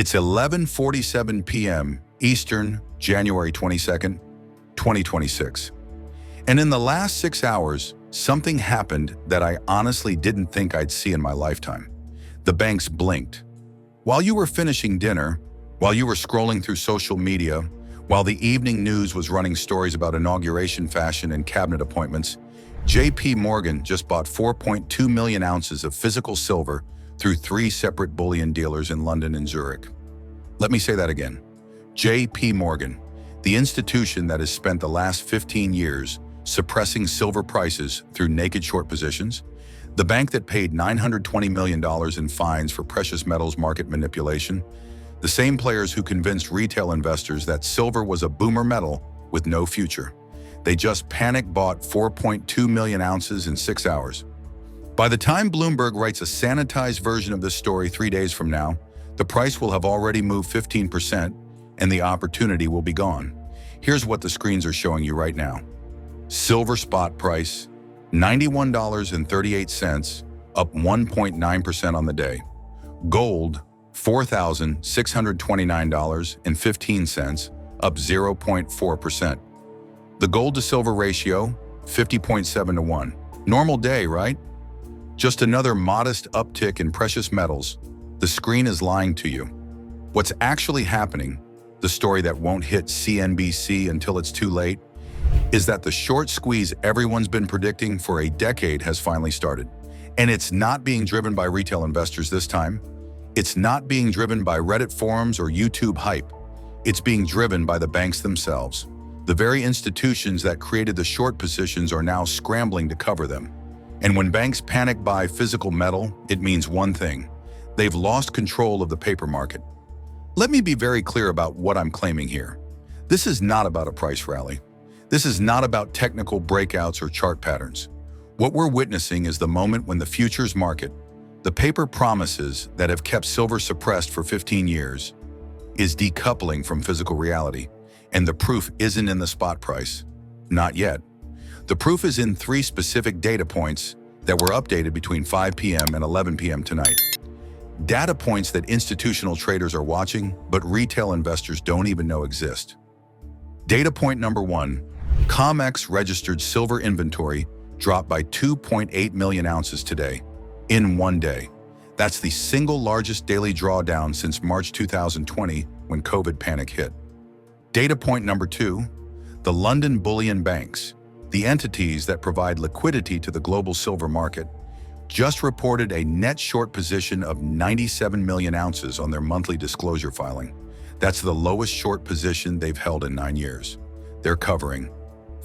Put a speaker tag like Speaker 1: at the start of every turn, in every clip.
Speaker 1: It's 11:47 p.m. Eastern, January 22nd, 2026. And in the last 6 hours, something happened that I honestly didn't think I'd see in my lifetime. The banks blinked. While you were finishing dinner, while you were scrolling through social media, while the evening news was running stories about inauguration fashion and cabinet appointments, JP Morgan just bought 4.2 million ounces of physical silver through 3 separate bullion dealers in London and Zurich. Let me say that again. JP Morgan, the institution that has spent the last 15 years suppressing silver prices through naked short positions, the bank that paid $920 million in fines for precious metals market manipulation, the same players who convinced retail investors that silver was a boomer metal with no future. They just panic bought 4.2 million ounces in 6 hours. By the time Bloomberg writes a sanitized version of this story 3 days from now, the price will have already moved 15% and the opportunity will be gone. Here's what the screens are showing you right now. Silver spot price, $91.38, up 1.9% on the day. Gold, $4,629.15, up 0.4%. The gold to silver ratio, 50.7 to 1. Normal day, right? Just another modest uptick in precious metals. The screen is lying to you. What's actually happening, the story that won't hit CNBC until it's too late, is that the short squeeze everyone's been predicting for a decade has finally started. And it's not being driven by retail investors this time. It's not being driven by Reddit forums or YouTube hype. It's being driven by the banks themselves. The very institutions that created the short positions are now scrambling to cover them. And when banks panic buy physical metal, it means one thing. They've lost control of the paper market. Let me be very clear about what I'm claiming here. This is not about a price rally. This is not about technical breakouts or chart patterns. What we're witnessing is the moment when the futures market, the paper promises that have kept silver suppressed for 15 years, is decoupling from physical reality. And the proof isn't in the spot price. Not yet. The proof is in 3 specific data points that were updated between 5 p.m. and 11 p.m. tonight. Data points that institutional traders are watching, but retail investors don't even know exist. Data point number 1, COMEX registered silver inventory dropped by 2.8 million ounces today, in 1 day. That's the single largest daily drawdown since March 2020 when COVID panic hit. Data point number 2, the London bullion banks, the entities that provide liquidity to the global silver market, just reported a net short position of 97 million ounces on their monthly disclosure filing. That's the lowest short position they've held in 9 years. They're covering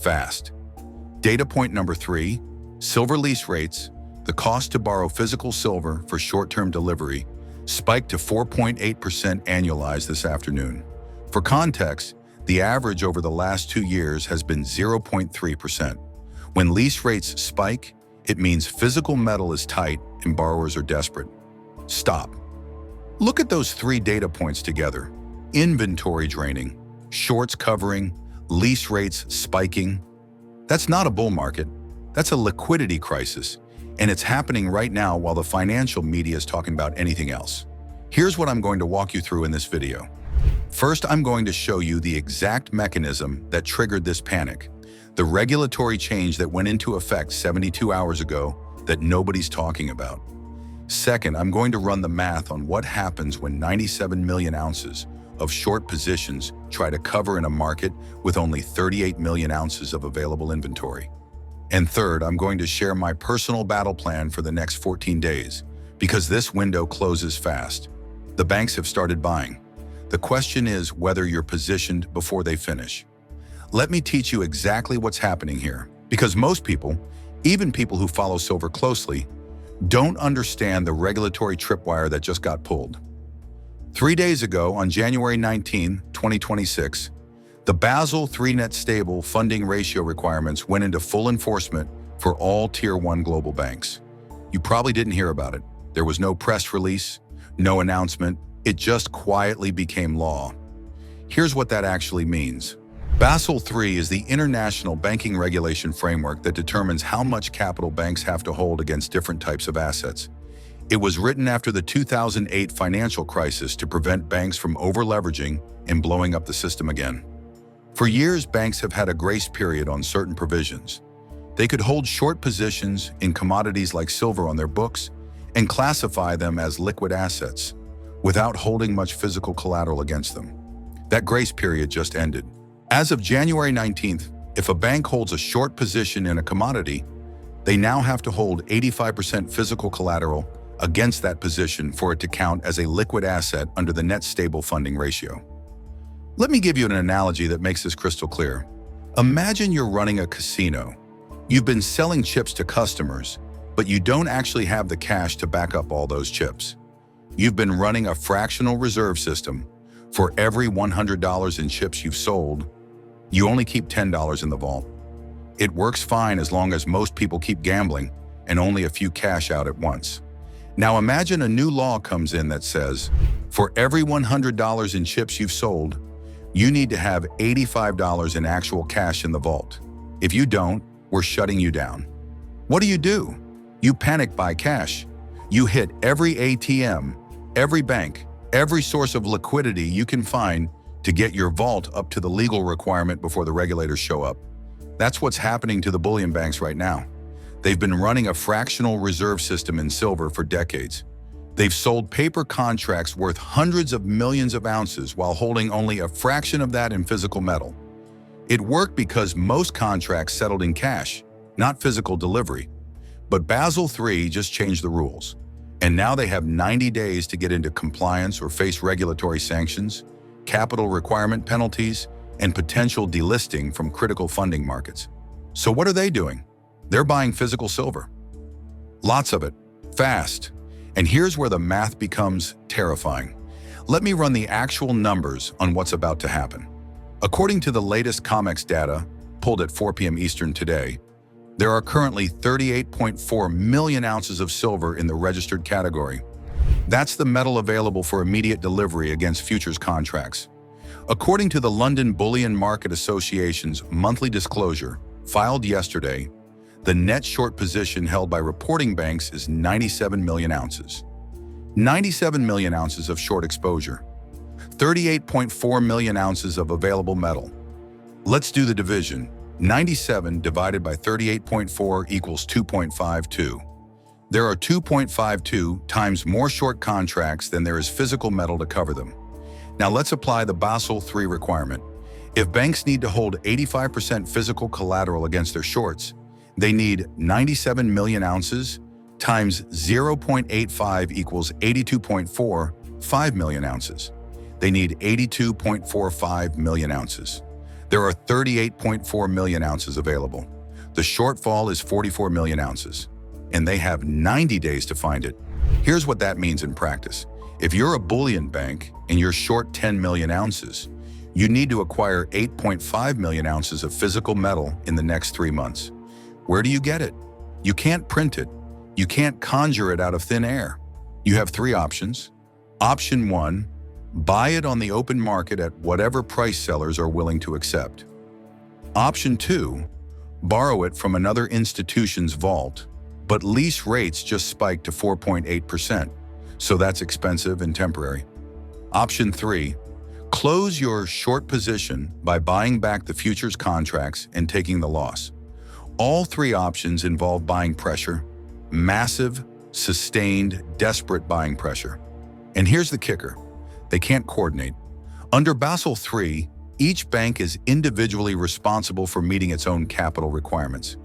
Speaker 1: fast. Data point number 3, silver lease rates, the cost to borrow physical silver for short-term delivery, spiked to 4.8% annualized this afternoon. For context, the average over the last 2 years has been 0.3%. When lease rates spike, it means physical metal is tight and borrowers are desperate. Stop. Look at those 3 data points together. Inventory draining, shorts covering, lease rates spiking. That's not a bull market. That's a liquidity crisis. And it's happening right now while the financial media is talking about anything else. Here's what I'm going to walk you through in this video. First, I'm going to show you the exact mechanism that triggered this panic, the regulatory change that went into effect 72 hours ago that nobody's talking about. Second, I'm going to run the math on what happens when 97 million ounces of short positions try to cover in a market with only 38 million ounces of available inventory. And third, I'm going to share my personal battle plan for the next 14 days, because this window closes fast. The banks have started buying. The question is whether you're positioned before they finish. Let me teach you exactly what's happening here, because most people, even people who follow silver closely, don't understand the regulatory tripwire that just got pulled. 3 days ago, on January 19, 2026, the Basel III net stable funding ratio requirements went into full enforcement for all Tier 1 global banks. You probably didn't hear about it. There was no press release, no announcement. It just quietly became law. Here's what that actually means. Basel III is the international banking regulation framework that determines how much capital banks have to hold against different types of assets. It was written after the 2008 financial crisis to prevent banks from over-leveraging and blowing up the system again. For years, banks have had a grace period on certain provisions. They could hold short positions in commodities like silver on their books and classify them as liquid assets without holding much physical collateral against them. That grace period just ended. As of January 19th, if a bank holds a short position in a commodity, they now have to hold 85% physical collateral against that position for it to count as a liquid asset under the net stable funding ratio. Let me give you an analogy that makes this crystal clear. Imagine you're running a casino. You've been selling chips to customers, but you don't actually have the cash to back up all those chips. You've been running a fractional reserve system. For every $100 in chips you've sold, you only keep $10 in the vault. It works fine as long as most people keep gambling and only a few cash out at once. Now imagine a new law comes in that says, for every $100 in chips you've sold, you need to have $85 in actual cash in the vault. If you don't, we're shutting you down. What do? You panic buy cash. You hit every ATM, every bank, every source of liquidity you can find to get your vault up to the legal requirement before the regulators show up. That's what's happening to the bullion banks right now. They've been running a fractional reserve system in silver for decades. They've sold paper contracts worth hundreds of millions of ounces while holding only a fraction of that in physical metal. It worked because most contracts settled in cash, not physical delivery. But Basel III just changed the rules, and now they have 90 days to get into compliance or face regulatory sanctions, capital requirement penalties, and potential delisting from critical funding markets. So what are they doing? They're buying physical silver. Lots of it, fast. And here's where the math becomes terrifying. Let me run the actual numbers on what's about to happen. According to the latest COMEX data, pulled at 4 p.m. Eastern today, there are currently 38.4 million ounces of silver in the registered category. That's the metal available for immediate delivery against futures contracts. According to the London Bullion Market Association's monthly disclosure, filed yesterday, the net short position held by reporting banks is 97 million ounces. 97 million ounces of short exposure. 38.4 million ounces of available metal. Let's do the division. 97 divided by 38.4 equals 2.52. There are 2.52 times more short contracts than there is physical metal to cover them. Now let's apply the Basel III requirement. If banks need to hold 85% physical collateral against their shorts, they need 97 million ounces times 0.85 equals 82.45 million ounces. They need 82.45 million ounces. There are 38.4 million ounces available. The shortfall is 44 million ounces, and they have 90 days to find it. Here's what that means in practice. If you're a bullion bank and you're short 10 million ounces, you need to acquire 8.5 million ounces of physical metal in the next 3 months. Where do you get it? You can't print it. You can't conjure it out of thin air. You have 3 options. Option 1, buy it on the open market at whatever price sellers are willing to accept. Option 2, borrow it from another institution's vault, but lease rates just spiked to 4.8%, so that's expensive and temporary. Option 3, close your short position by buying back the futures contracts and taking the loss. All 3 options involve buying pressure, massive, sustained, desperate buying pressure. And here's the kicker. They can't coordinate. Under Basel III, each bank is individually responsible for meeting its own capital requirements.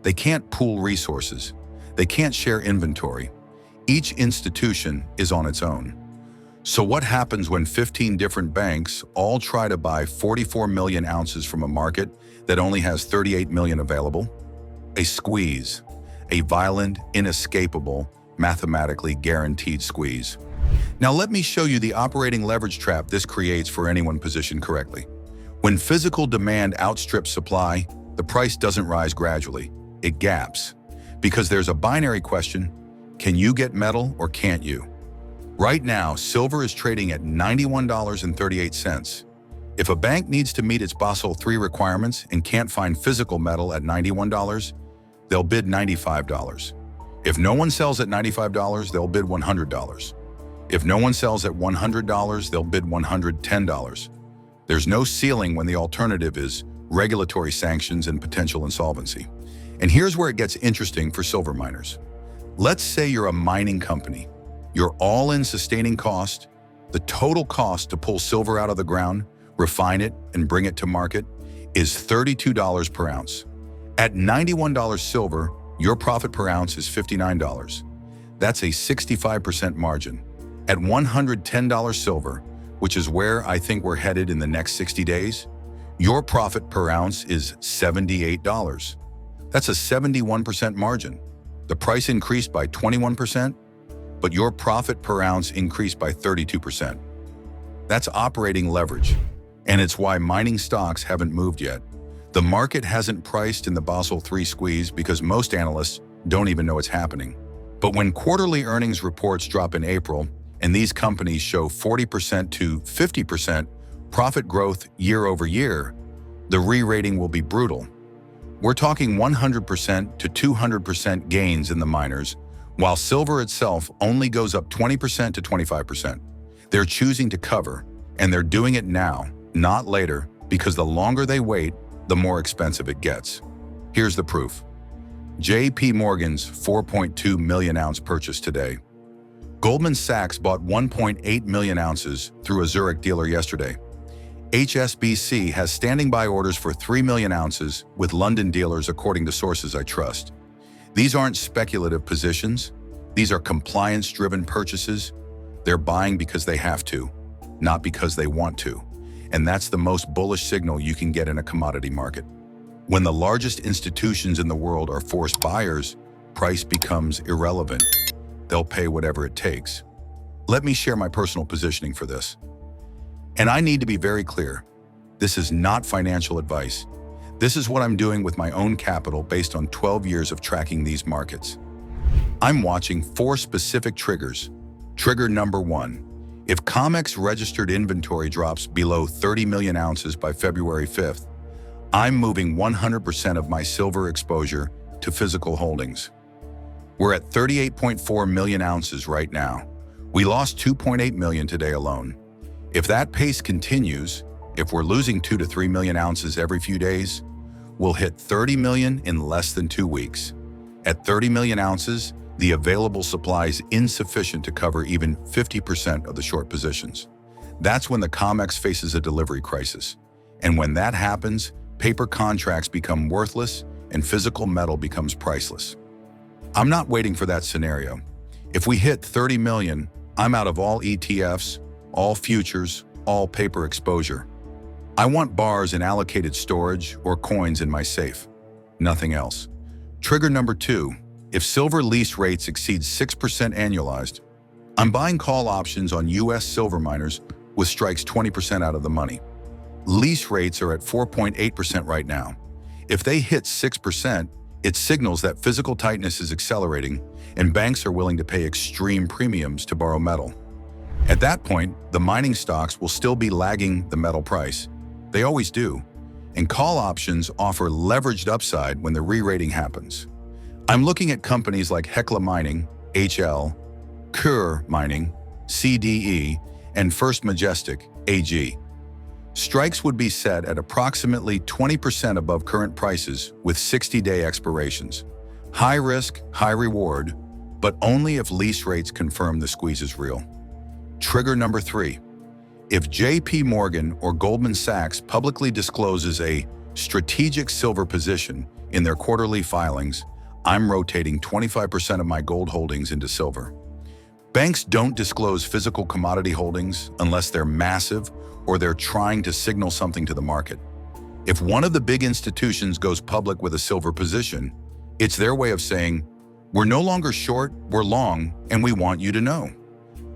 Speaker 1: They can't pool resources. They can't share inventory. Each institution is on its own. So what happens when 15 different banks all try to buy 44 million ounces from a market that only has 38 million available? A squeeze. A violent, inescapable, mathematically guaranteed squeeze. Now let me show you the operating leverage trap this creates for anyone positioned correctly. When physical demand outstrips supply, the price doesn't rise gradually, it gaps. Because there's a binary question, can you get metal or can't you? Right now, silver is trading at $91.38. If a bank needs to meet its Basel III requirements and can't find physical metal at $91, they'll bid $95. If no one sells at $95, they'll bid $100. If no one sells at $100, they'll bid $110. There's no ceiling when the alternative is regulatory sanctions and potential insolvency. And here's where it gets interesting for silver miners. Let's say you're a mining company. Your all-in sustaining cost, the total cost to pull silver out of the ground, refine it, and bring it to market, is $32 per ounce. At $91 silver, your profit per ounce is $59. That's a 65% margin. At $110 silver, which is where I think we're headed in the next 60 days, your profit per ounce is $78. That's a 71% margin. The price increased by 21%, but your profit per ounce increased by 32%. That's operating leverage, and it's why mining stocks haven't moved yet. The market hasn't priced in the Basel III squeeze because most analysts don't even know it's happening. But when quarterly earnings reports drop in April, and these companies show 40% to 50% profit growth year over year, the re-rating will be brutal. We're talking 100% to 200% gains in the miners, while silver itself only goes up 20% to 25%. They're choosing to cover, and they're doing it now, not later, because the longer they wait, the more expensive it gets. Here's the proof. J.P. Morgan's 4.2 million ounce purchase today. Goldman Sachs bought 1.8 million ounces through a Zurich dealer yesterday. HSBC has standing by orders for 3 million ounces with London dealers, according to sources I trust. These aren't speculative positions. These are compliance-driven purchases. They're buying because they have to, not because they want to. And that's the most bullish signal you can get in a commodity market. When the largest institutions in the world are forced buyers, price becomes irrelevant. They'll pay whatever it takes. Let me share my personal positioning for this. And I need to be very clear. This is not financial advice. This is what I'm doing with my own capital based on 12 years of tracking these markets. I'm watching 4 specific triggers. Trigger number 1. If COMEX registered inventory drops below 30 million ounces by February 5th, I'm moving 100% of my silver exposure to physical holdings. We're at 38.4 million ounces right now. We lost 2.8 million today alone. If that pace continues, if we're losing 2 to 3 million ounces every few days, we'll hit 30 million in less than 2 weeks. At 30 million ounces, the available supply is insufficient to cover even 50% of the short positions. That's when the COMEX faces a delivery crisis. And when that happens, paper contracts become worthless and physical metal becomes priceless. I'm not waiting for that scenario. If we hit 30 million, I'm out of all ETFs, all futures, all paper exposure. I want bars in allocated storage or coins in my safe, nothing else. Trigger number 2, if silver lease rates exceed 6% annualized, I'm buying call options on US silver miners with strikes 20% out of the money. Lease rates are at 4.8% right now. If they hit 6%, it signals that physical tightness is accelerating and banks are willing to pay extreme premiums to borrow metal. At that point, the mining stocks will still be lagging the metal price. They always do. And call options offer leveraged upside when the re-rating happens. I'm looking at companies like Hecla Mining, HL, Kerr Mining, CDE, and First Majestic, AG. Strikes would be set at approximately 20% above current prices with 60-day expirations. High risk, high reward, but only if lease rates confirm the squeeze is real. Trigger number 3. If J.P. Morgan or Goldman Sachs publicly discloses a strategic silver position in their quarterly filings, I'm rotating 25% of my gold holdings into silver. Banks don't disclose physical commodity holdings unless they're massive or they're trying to signal something to the market. If one of the big institutions goes public with a silver position, it's their way of saying, we're no longer short, we're long, and we want you to know.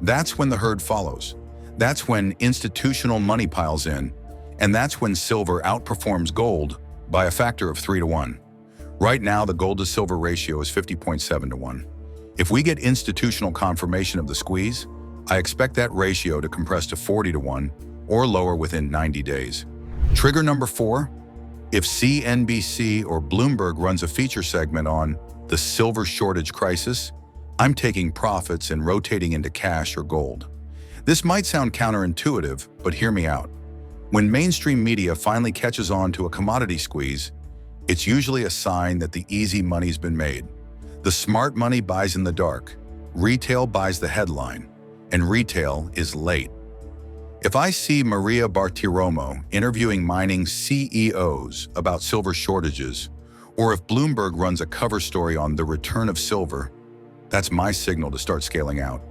Speaker 1: That's when the herd follows. That's when institutional money piles in, and that's when silver outperforms gold by a factor of 3 to 1. Right now, the gold to silver ratio is 50.7 to 1. If we get institutional confirmation of the squeeze, I expect that ratio to compress to 40 to 1 or lower within 90 days. Trigger number 4, if CNBC or Bloomberg runs a feature segment on the silver shortage crisis, I'm taking profits and rotating into cash or gold. This might sound counterintuitive, but hear me out. When mainstream media finally catches on to a commodity squeeze, it's usually a sign that the easy money's been made. The smart money buys in the dark, retail buys the headline, and retail is late. If I see Maria Bartiromo interviewing mining CEOs about silver shortages, or if Bloomberg runs a cover story on the return of silver, that's my signal to start scaling out.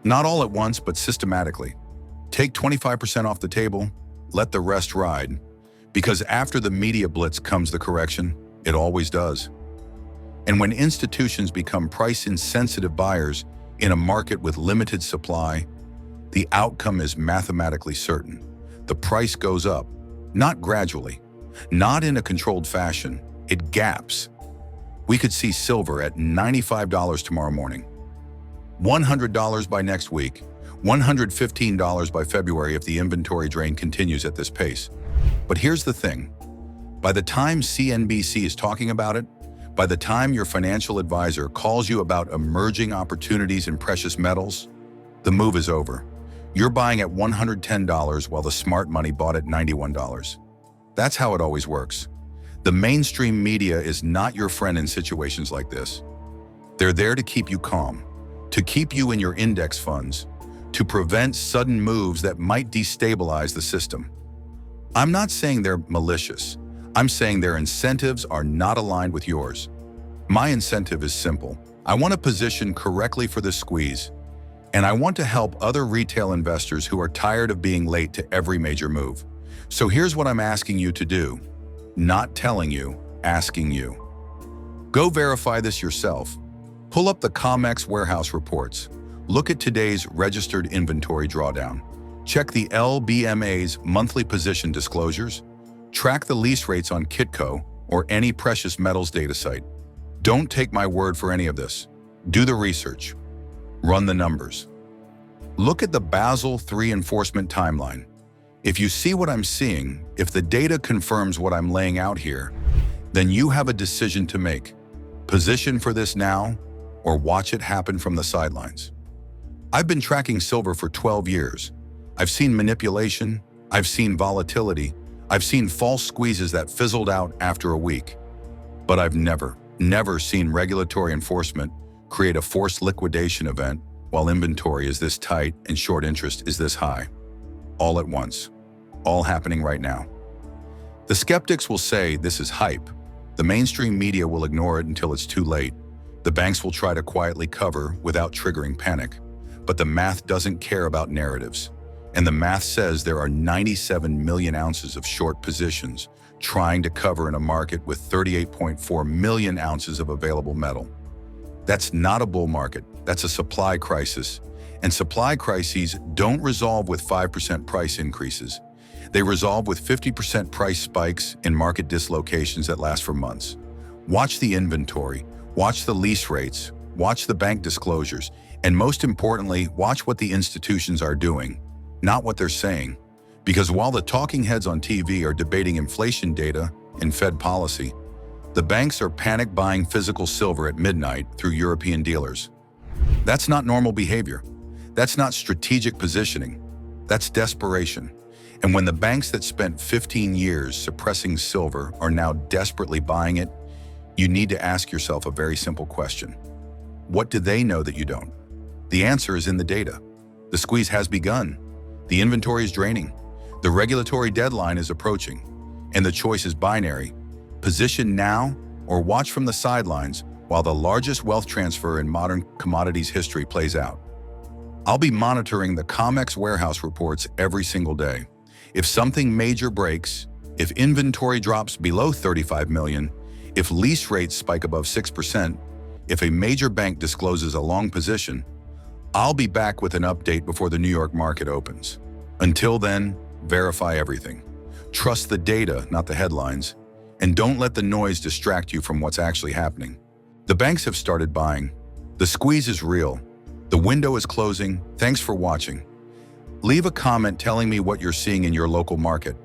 Speaker 1: Not all at once, but systematically. Take 25% off the table, let the rest ride, because after the media blitz comes the correction. It always does. And when institutions become price-insensitive buyers in a market with limited supply, the outcome is mathematically certain. The price goes up, not gradually, not in a controlled fashion. It gaps. We could see silver at $95 tomorrow morning, $100 by next week, $115 by February if the inventory drain continues at this pace. But here's the thing. By the time CNBC is talking about it, by the time your financial advisor calls you about emerging opportunities in precious metals, the move is over. You're buying at $110 while the smart money bought at $91. That's how it always works. The mainstream media is not your friend in situations like this. They're there to keep you calm, to keep you in your index funds, to prevent sudden moves that might destabilize the system. I'm not saying they're malicious. I'm saying their incentives are not aligned with yours. My incentive is simple. I want to position correctly for this squeeze, and I want to help other retail investors who are tired of being late to every major move. So here's what I'm asking you to do. Not telling you, asking you. Go verify this yourself. Pull up the COMEX warehouse reports. Look at today's registered inventory drawdown. Check the LBMA's monthly position disclosures. Track the lease rates on Kitco or any precious metals data site. Don't take my word for any of this. Do the research. Run the numbers. Look at the Basel III enforcement timeline. If you see what I'm seeing, if the data confirms what I'm laying out here, then you have a decision to make. Position for this now, or watch it happen from the sidelines. I've been tracking silver for 12 years. I've seen manipulation, I've seen volatility, I've seen false squeezes that fizzled out after a week. But I've never seen regulatory enforcement create a forced liquidation event while inventory is this tight and short interest is this high. All at once. All happening right now. The skeptics will say this is hype. The mainstream media will ignore it until it's too late. The banks will try to quietly cover without triggering panic. But the math doesn't care about narratives. And the math says there are 97 million ounces of short positions trying to cover in a market with 38.4 million ounces of available metal. That's not a bull market, that's a supply crisis. And supply crises don't resolve with 5% price increases. They resolve with 50% price spikes in market dislocations that last for months. Watch the inventory, watch the lease rates, watch the bank disclosures, and most importantly, watch what the institutions are doing, not what they're saying. Because while the talking heads on TV are debating inflation data and Fed policy, the banks are panic buying physical silver at midnight through European dealers. That's not normal behavior. That's not strategic positioning. That's desperation. And when the banks that spent 15 years suppressing silver are now desperately buying it, you need to ask yourself a very simple question. What do they know that you don't? The answer is in the data. The squeeze has begun. The inventory is draining. The regulatory deadline is approaching. And the choice is binary. Position now or watch from the sidelines while the largest wealth transfer in modern commodities history plays out. I'll be monitoring the COMEX warehouse reports every single day. If something major breaks, if inventory drops below 35 million, if lease rates spike above 6%, if a major bank discloses a long position, I'll be back with an update before the New York market opens. Until then, verify everything. Trust the data, not the headlines, and don't let the noise distract you from what's actually happening. The banks have started buying. The squeeze is real. The window is closing. Thanks for watching. Leave a comment telling me what you're seeing in your local market.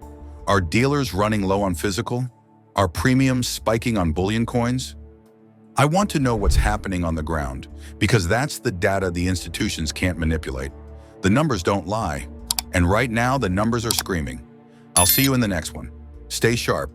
Speaker 1: Are dealers running low on physical? Are premiums spiking on bullion coins? I want to know what's happening on the ground, because that's the data the institutions can't manipulate. The numbers don't lie. And right now, the numbers are screaming. I'll see you in the next one. Stay sharp.